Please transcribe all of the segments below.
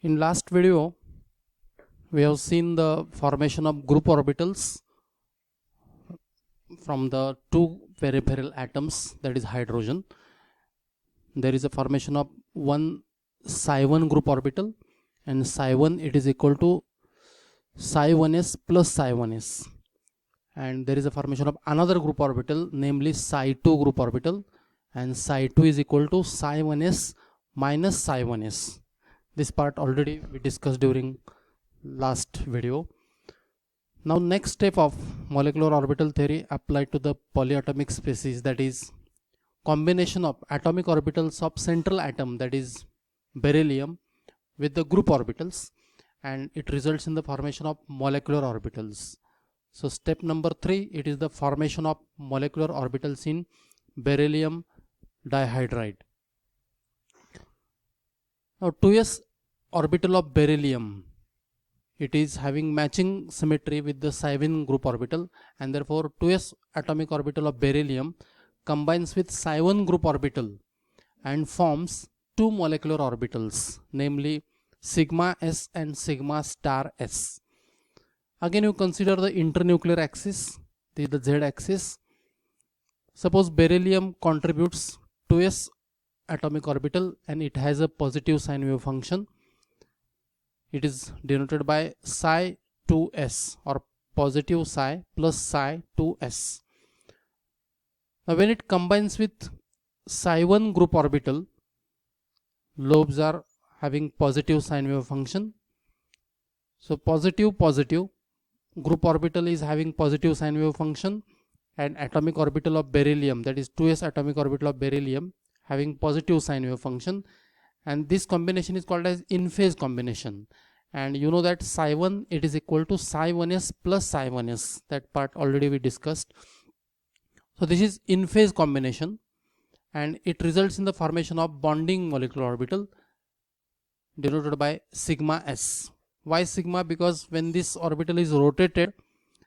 In last video, we have seen the formation of group orbitals from the two peripheral atoms, that is hydrogen. There is a formation of one psi1 group orbital, and psi1 it is equal to psi1s plus psi1s, and there is a formation of another group orbital, namely psi2 group orbital, and psi2 is equal to psi1s minus psi1s. This part already we discussed during last video. Now next step of molecular orbital theory applied to the polyatomic species, that is combination of atomic orbitals of central atom, that is beryllium, with the group orbitals, and it results in the formation of molecular orbitals. So step number 3, it is the formation of molecular orbitals in beryllium dihydride. Now 2s orbital of beryllium, it is having matching symmetry with the psi1 group orbital, and therefore 2s atomic orbital of beryllium combines with psi1 group orbital and forms two molecular orbitals, namely sigma s and sigma star s. Again you consider the internuclear axis, this is the z axis. Suppose beryllium contributes 2s atomic orbital and it has a positive sine wave function. It is denoted by psi 2s or positive psi plus psi 2s. Now when it combines with psi1 group orbital, lobes are having positive sine wave function. So positive group orbital is having positive sine wave function, and atomic orbital of beryllium, that is 2s atomic orbital of beryllium, having positive sine wave function, and this combination is called as in phase combination. And you know that psi1 it is equal to psi1s plus psi1s, that part already we discussed. So this is in phase combination, and it results in the formation of bonding molecular orbital denoted by sigma s. Why sigma? Because when this orbital is rotated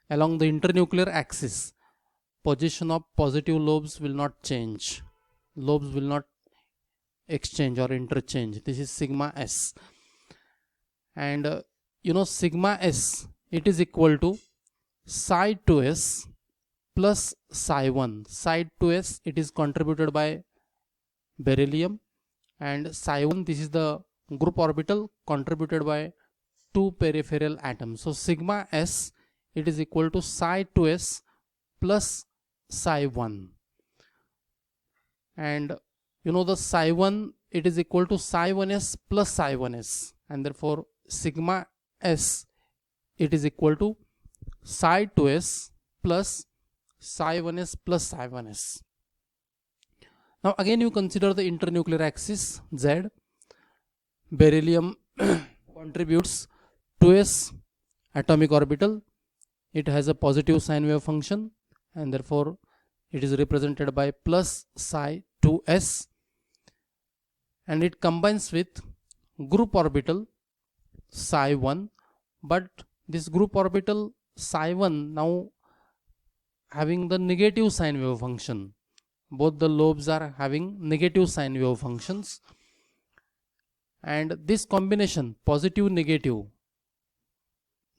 along the internuclear axis, position of positive lobes will not change, lobes will not exchange or interchange. This is sigma s, and you know sigma s it is equal to psi 2s plus psi1. Psi 2s it is contributed by beryllium, and psi1 this is the group orbital contributed by two peripheral atoms. So sigma s it is equal to psi 2s plus psi1, and you know the psi1 it is equal to psi1s plus psi1s, and therefore sigma s it is equal to psi 2s plus psi1s plus psi1s. Now again you consider the internuclear axis z. Beryllium contributes 2s atomic orbital, it has a positive sine wave function, and therefore it is represented by plus psi 2s, and it combines with group orbital psi1, but this group orbital psi1 now having the negative sine wave function. Both the lobes are having negative sine wave functions, and this combination positive negative,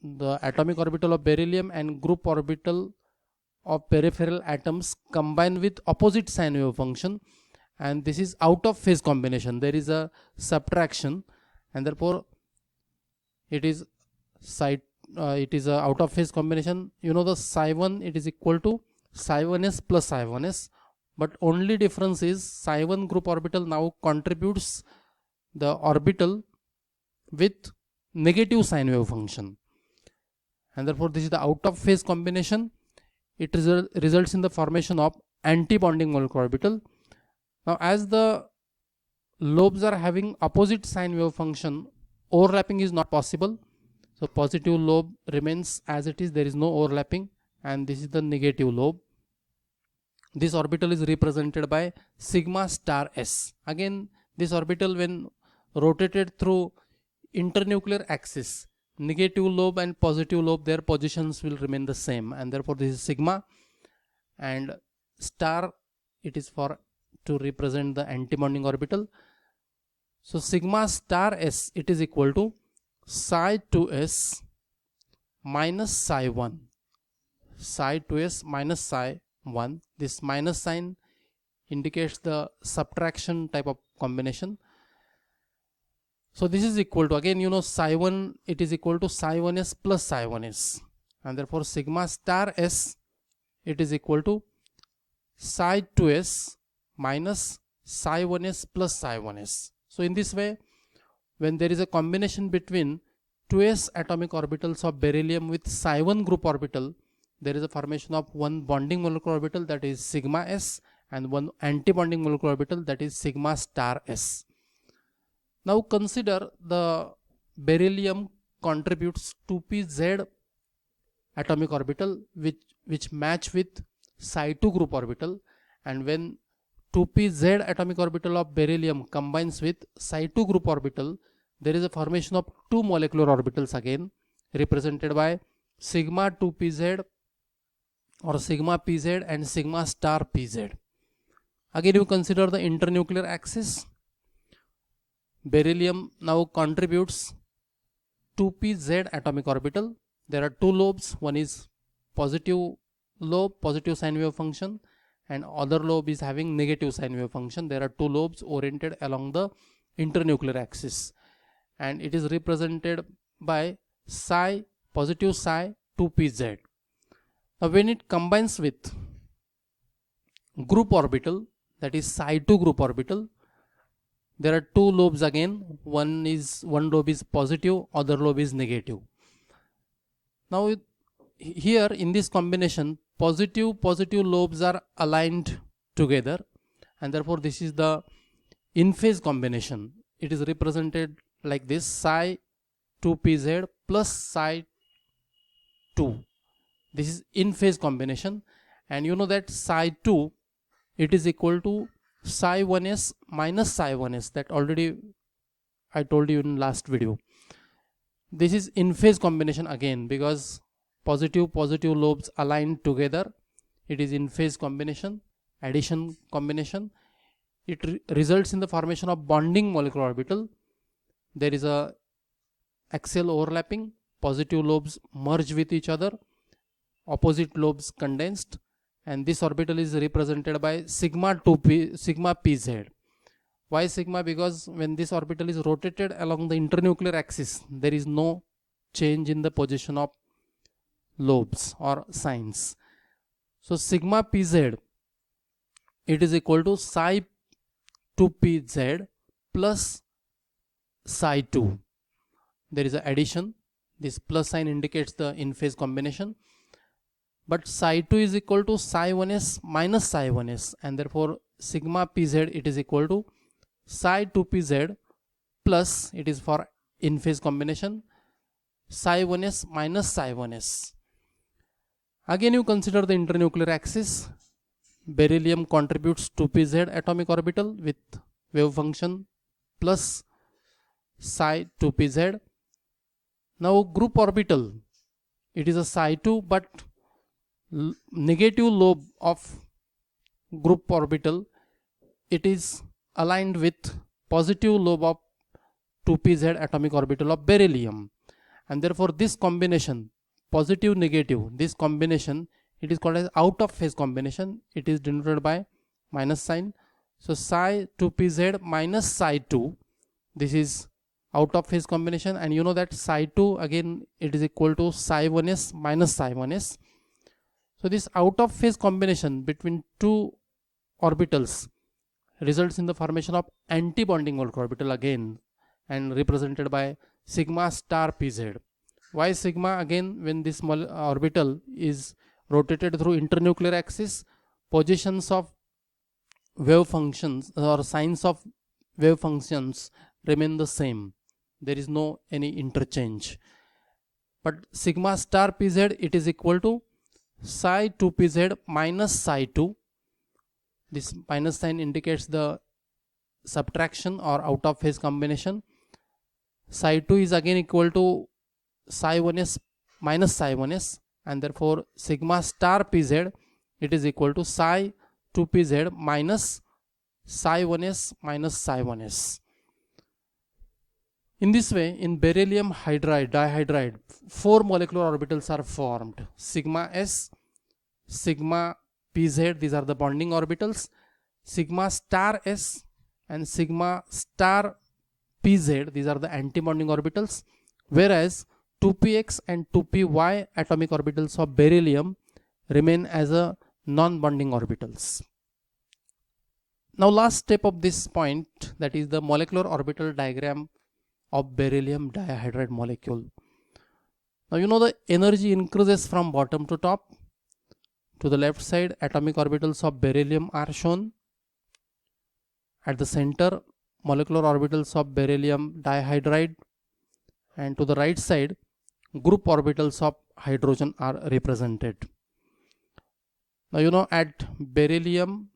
the atomic orbital of beryllium and group orbital of peripheral atoms combine with opposite sine wave function, and this is out of phase combination. There is a subtraction, and therefore it is a out of phase combination. You know the psi1 it is equal to psi1s plus psi1s, but only difference is psi1 group orbital now contributes the orbital with negative sine wave function, and therefore this is the out of phase combination. It results in the formation of anti-bonding molecular orbital. Now as the lobes are having opposite sine wave function, overlapping is not possible. So positive lobe remains as it is, there is no overlapping, and this is the negative lobe. This orbital is represented by sigma star s. Again this orbital when rotated through internuclear axis, negative lobe and positive lobe, their positions will remain the same, and therefore this is sigma, and star it is for to represent the anti-bonding orbital. So sigma star s, it is equal to psi 2s minus psi 1. Psi 2s minus psi 1. This minus sign indicates the subtraction type of combination. So this is equal to, again, you know, psi 1, it is equal to psi 1s plus psi 1s, and therefore sigma star s, it is equal to psi 2s minus psi 1s plus psi 1s. So in this way, when there is a combination between 2s atomic orbitals of beryllium with psi 1 group orbital, there is a formation of one bonding molecular orbital, that is sigma s, and one anti-bonding molecular orbital, that is sigma star s. Now consider the beryllium contributes 2pz atomic orbital which match with psi 2 group orbital, and when 2pz atomic orbital of beryllium combines with psi 2 group orbital, there is a formation of two molecular orbitals, again represented by sigma 2pz or sigma pz and sigma star pz. Again you consider the internuclear axis. Beryllium now contributes 2pz atomic orbital. There are two lobes, one is positive lobe, positive sine wave function, and other lobe is having negative sine wave function. There are two lobes oriented along the internuclear axis, and it is represented by psi, positive psi 2pz. Now when it combines with group orbital, that is psi 2 group orbital, there are two lobes again, one lobe is positive, other lobe is negative. Now here in this combination, positive lobes are aligned together, and therefore this is the in phase combination. It is represented like this: psi 2pz plus psi 2. This is in phase combination, and you know that psi 2, it is equal to psi 1s minus psi 1s, that already I told you in last video. This is in phase combination again, because positive lobes aligned together. It is in phase combination, addition combination. It results in the formation of bonding molecular orbital. There is a axial overlapping, positive lobes merge with each other, opposite lobes condensed, and this orbital is represented by sigma pz. Why sigma? Because when this orbital is rotated along the internuclear axis, there is no change in the position of lobes or signs. So sigma pz, it is equal to psi 2pz plus psi 2. There is an addition. This plus sign indicates the in phase combination. But psi 2 is equal to psi 1s minus psi 1s, and therefore sigma pz, it is equal to psi 2pz plus, it is for in phase combination, psi 1s minus psi 1s. Again you consider the internuclear axis. Beryllium contributes 2pz atomic orbital with wave function plus psi 2pz. Now group orbital, it is a psi 2, but negative lobe of group orbital, it is aligned with positive lobe of 2pz atomic orbital of beryllium, and therefore this combination, positive negative, this combination, it is called as out of phase combination. It is denoted by minus sign. So psi 2pz minus psi 2, this is out of phase combination, and you know that psi 2, again it is equal to psi 1s minus psi 1s. So this out of phase combination between two orbitals results in the formation of anti-bonding molecular orbital again, and represented by sigma star pz. Why sigma? Again, when this orbital is rotated through internuclear axis, positions of wave functions or signs of wave functions remain the same. There is no any interchange. But sigma star pz, it is equal to psi 2pz minus psi 2. This minus sign indicates the subtraction or out of phase combination. Psi 2 is again equal to psi 1s minus psi 1s, and therefore sigma star pz, it is equal to psi 2pz minus psi 1s minus psi 1s. In this way, in beryllium dihydride, 4 molecular orbitals are formed. Sigma s, sigma pz, these are the bonding orbitals, sigma star s and sigma star pz, these are the anti-bonding orbitals, whereas 2px and 2py atomic orbitals of beryllium remain as a non-bonding orbitals. Now last step of this point, that is the molecular orbital diagram of beryllium dihydride molecule. Now you know the energy increases from bottom to top. To the left side, atomic orbitals of beryllium are shown. At the center, molecular orbitals of beryllium dihydride, and to the right side, group orbitals of hydrogen are represented. Now you know at beryllium,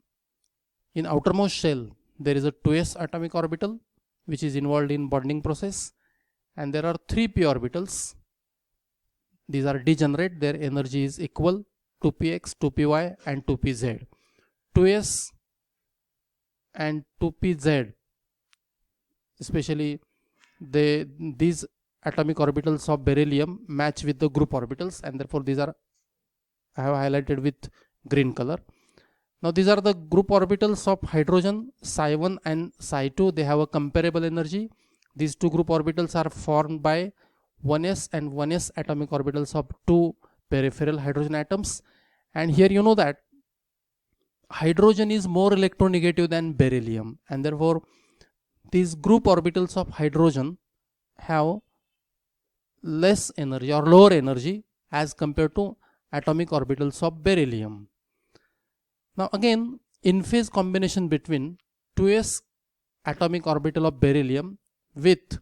in outermost shell, there is a 2s atomic orbital which is involved in bonding process, and there are 3p orbitals. These are degenerate, their energy is equal, 2px, 2py and 2pz. 2s and 2pz, especially these atomic orbitals of beryllium match with the group orbitals, and therefore these are I have highlighted with green color. Now these are the group orbitals of hydrogen, psi1 and psi2. They have a comparable energy. These two group orbitals are formed by 1s and 1s atomic orbitals of two peripheral hydrogen atoms. And here you know that hydrogen is more electronegative than beryllium, and therefore these group orbitals of hydrogen have less energy or lower energy as compared to atomic orbitals of beryllium. Now again, in phase combination between 2s atomic orbital of beryllium with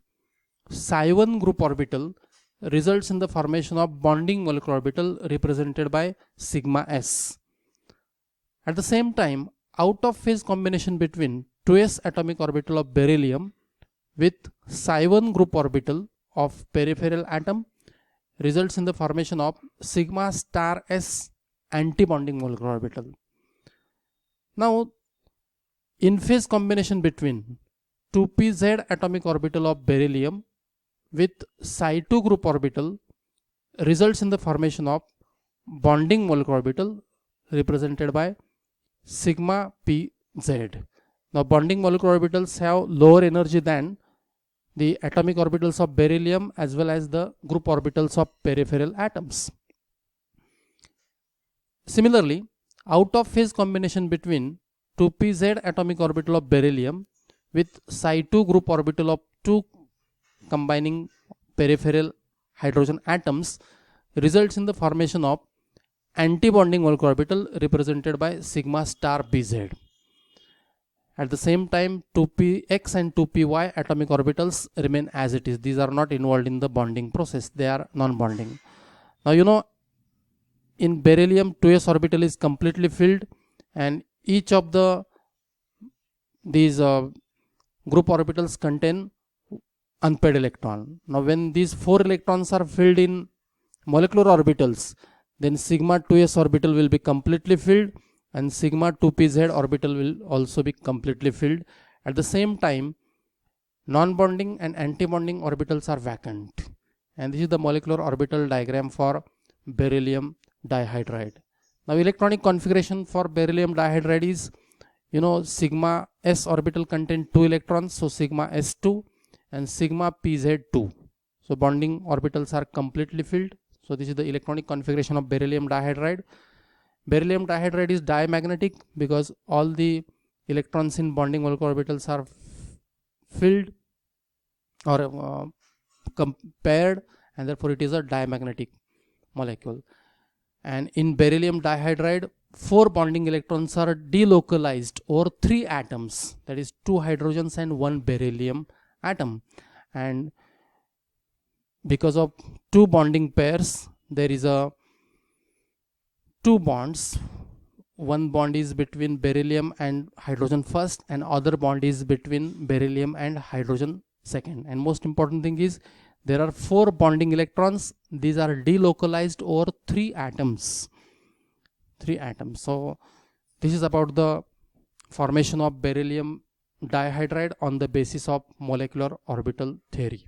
psi1 group orbital results in the formation of bonding molecular orbital represented by sigma s. At the same time, out of phase combination between 2s atomic orbital of beryllium with psi1 group orbital of peripheral atom results in the formation of sigma star s anti-bonding molecular orbital. Now, in phase combination between 2pz atomic orbital of beryllium with psi2 group orbital results in the formation of bonding molecular orbital represented by sigma pz. Now, bonding molecular orbitals have lower energy than the atomic orbitals of beryllium as well as the group orbitals of peripheral atoms. Similarly, out of phase combination between 2pz atomic orbital of beryllium with psi2 group orbital of two combining peripheral hydrogen atoms results in the formation of anti-bonding molecular orbital represented by sigma star bz. At the same time, 2px and 2py atomic orbitals remain as it is. These are not involved in the bonding process. They are non-bonding. Now you know, in beryllium 2s orbital is completely filled, and each of these group orbitals contain unpaired electron. Now when these 4 electrons are filled in molecular orbitals, then sigma 2s orbital will be completely filled and sigma 2pz orbital will also be completely filled. At the same time, non-bonding and anti-bonding orbitals are vacant, and this is the molecular orbital diagram for beryllium dihydride. Now electronic configuration for beryllium dihydride is, you know, sigma s orbital contain 2 electrons, so sigma s2 and sigma pz2. So bonding orbitals are completely filled. So this is the electronic configuration of beryllium dihydride. Beryllium dihydride is diamagnetic because all the electrons in bonding molecular orbitals are filled or paired, and therefore it is a diamagnetic molecule. And in beryllium dihydride, 4 bonding electrons are delocalized over 3 atoms, that is 2 hydrogens and 1 beryllium atom. And because of 2 bonding pairs, there is a 2 bonds. One bond is between beryllium and hydrogen first, and other bond is between beryllium and hydrogen second. And most important thing is there are 4 bonding electrons. These are delocalized over 3 atoms. So this is about the formation of beryllium dihydride on the basis of molecular orbital theory.